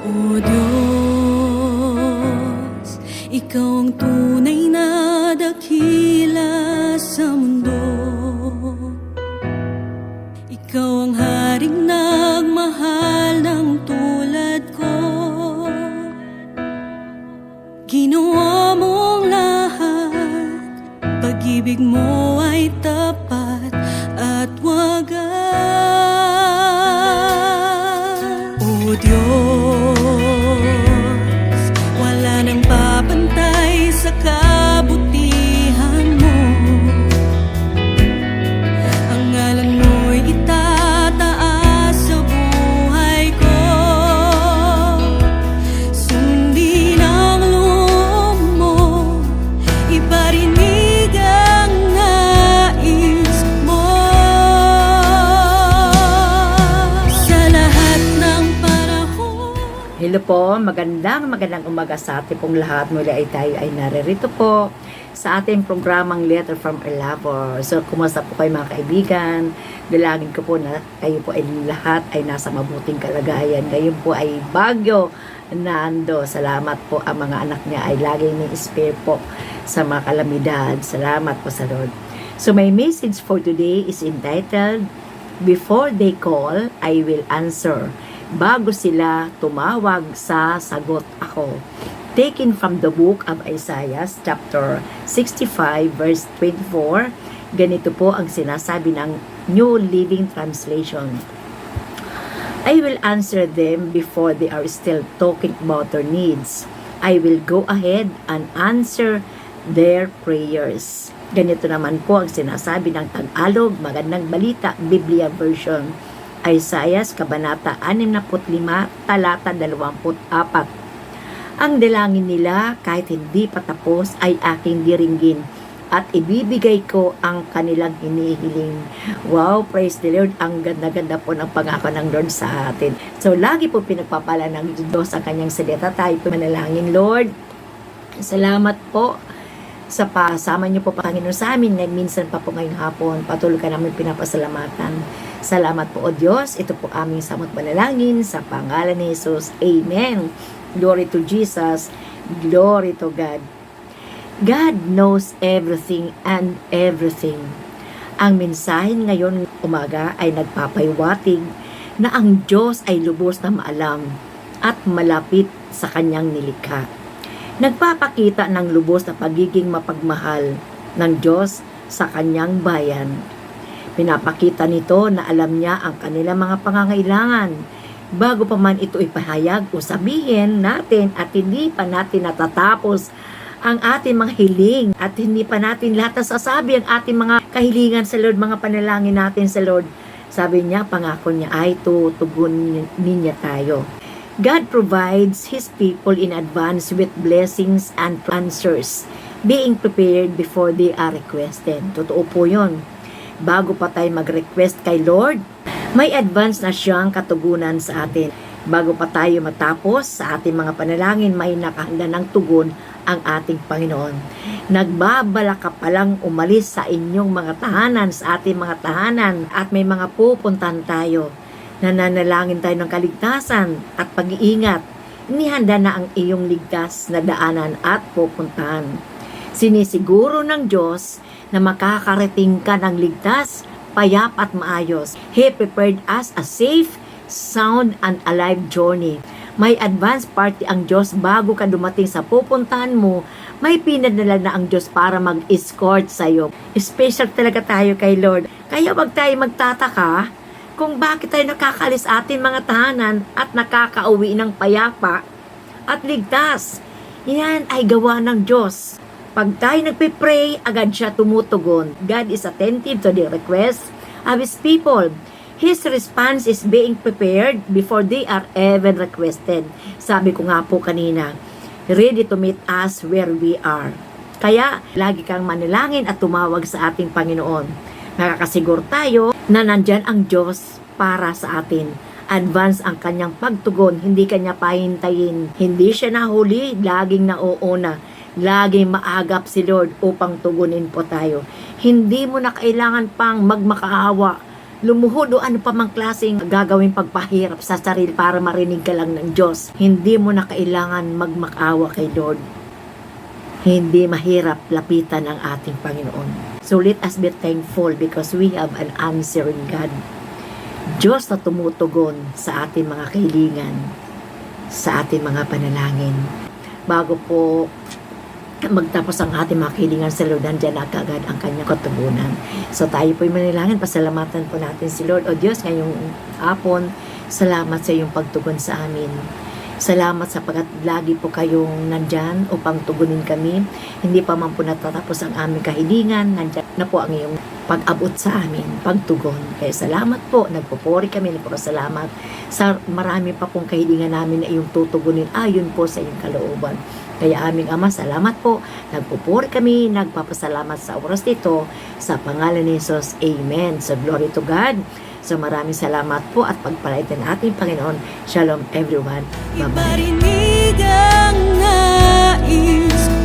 O Diyos, Ikaw ang tunay na dakila sa mundo. Ikaw ang haring nagmahal ng tulad ko. Ginawa mong lahat, pag-ibig mo ay tapat at wagas. O Diyos, wala nang papantay sa kabutihan mo. Ang ngalan mo'y itataas sa buhay ko. Sundin ang loob mo, iparinig ang nais mo. Sa lahat ng panahon. Hello po, magandang umaga sa ating pong lahat. Muli ay tayo ay naririto po sa ating programang Letter from a Lover. So, kumusta po kayo mga kaibigan? Dalangin ko po na kayo po ay lahat ay nasa mabuting kalagayan. Ngayon po ay Baguio Nando. Salamat po, ang mga anak niya ay laging may spare po sa mga kalamidad. Salamat po sa Lord. So, my message for today is entitled, Before They Call, I Will Answer. Bago sila tumawag, sasagot ako. Taken from the book of Isaiah, chapter 65, verse 24. Ganito po ang sinasabi ng New Living Translation. I will answer them before they are still talking about their needs. I will go ahead and answer their prayers. Ganito naman po ang sinasabi ng Tagalog, Magandang Balita, Biblia Version. Isaiah, Kabanata 65, Talata 24. Ang dalangin nila kahit hindi pa tapos ay aking diringgin at ibibigay ko ang kanilang hinihiling. Wow, praise the Lord. Ang ganda-ganda po ng pangako ng Lord sa atin. So, lagi po pinagpapala ng Diyos ang kanyang salita. Tayo po manalangin, Lord. Salamat po sa pasama niyo po, Panginoon, sa amin. Minsan pa po ngayong hapon, patuloy ka namin pinapasalamatan. Salamat po, O Diyos. Ito po aming samot manalangin sa pangalan ni Jesus. Amen. Glory to Jesus. Glory to God. God knows everything and everything. Ang mensahe ngayon umaga ay nagpapaywatig na ang Diyos ay lubos na maalam at malapit sa kanyang nilikha. Nagpapakita ng lubos na pagiging mapagmahal ng Diyos sa kanyang bayan. Pinapakita nito na alam niya ang kanilang mga pangangailangan bago pa man ito ipahayag o sabihin natin at hindi pa natin natatapos ang ating mga hiling at hindi pa natin lahat nasasabi ang ating mga kahilingan sa Lord, mga panalangin natin sa Lord. Sabi niya, pangako niya ay tutugunin niya tayo. God provides His people in advance with blessings and answers, being prepared before they are requested. Totoo po yun. Bago pa tayo mag-request kay Lord, may advance na siyang katugunan sa atin. Bago pa tayo matapos sa ating mga panalangin, may nakahanda ng tugon ang ating Panginoon. Nagbabala ka palang umalis sa inyong mga tahanan, sa ating mga tahanan, at may mga pupuntan tayo. Nananalangin tayo ng kaligtasan at pag-iingat. Inihanda na ang iyong ligtas na daanan at pupuntahan. Sinisiguro ng Diyos na makakarating ka ng ligtas, payap at maayos. He prepared us a safe, sound, and alive journey. May advance party ang Diyos bago ka dumating sa pupuntahan mo. May pinadala na ang Diyos para mag-escort sa'yo. Special talaga tayo kay Lord. Kaya wag tayo magtataka kung bakit tayo nakakalis atin mga tahanan at nakakauwi ng payapa at ligtas. Yan ay gawa ng Diyos. Pag tayo nagpipray, agad siya tumutugon. God is attentive to the request of His people. His response is being prepared before they are even requested. Sabi ko nga po kanina, ready to meet us where we are. Kaya, lagi kang manalangin at tumawag sa ating Panginoon. Nakakasigur tayo na nandyan ang Diyos para sa atin. Advance ang kanyang pagtugon, hindi kanya pahintayin. Hindi siya nahuli, laging nauuna. Laging maagap si Lord upang tugunin po tayo. Hindi mo na kailangan pang magmakaawa lumuhod o ano pa mang klaseng gagawing pagpahirap sa sarili para marinig ka lang ng Diyos. Hindi mo na kailangan magmakaawa kay Lord. Hindi mahirap lapitan ang ating Panginoon. So let us be thankful because we have an answering God. Diyos na tumutugon sa ating mga kahilingan, sa ating mga panalangin. Bago po magtapos ang ating mga kahilingan sa Lord, nandiyan na kagad ang kanyang katugunan. So tayo po'y manalangin, pasalamatan po natin si Lord. O Diyos, ngayong hapon, salamat sa iyong pagtugon sa amin. Salamat sapagkat lagi po kayong nandyan upang tugunin kami. Hindi pa man po natatapos ang aming kahilingan. Nandyan na po ang iyong pag-abot sa amin, pagtugon. Kaya salamat po. Nagpupuri kami, nagpapasalamat sa marami pa pong kahilingan namin na iyong tutugunin ayon po sa iyong kalooban. Kaya aming Ama, salamat po. Nagpupuri kami, nagpapasalamat sa oras nito. Sa pangalan ni Jesus, Amen. So glory to God. So maraming salamat po at pagpalain ating Panginoon. Shalom everyone. Bye-bye. Ibarinig ang nais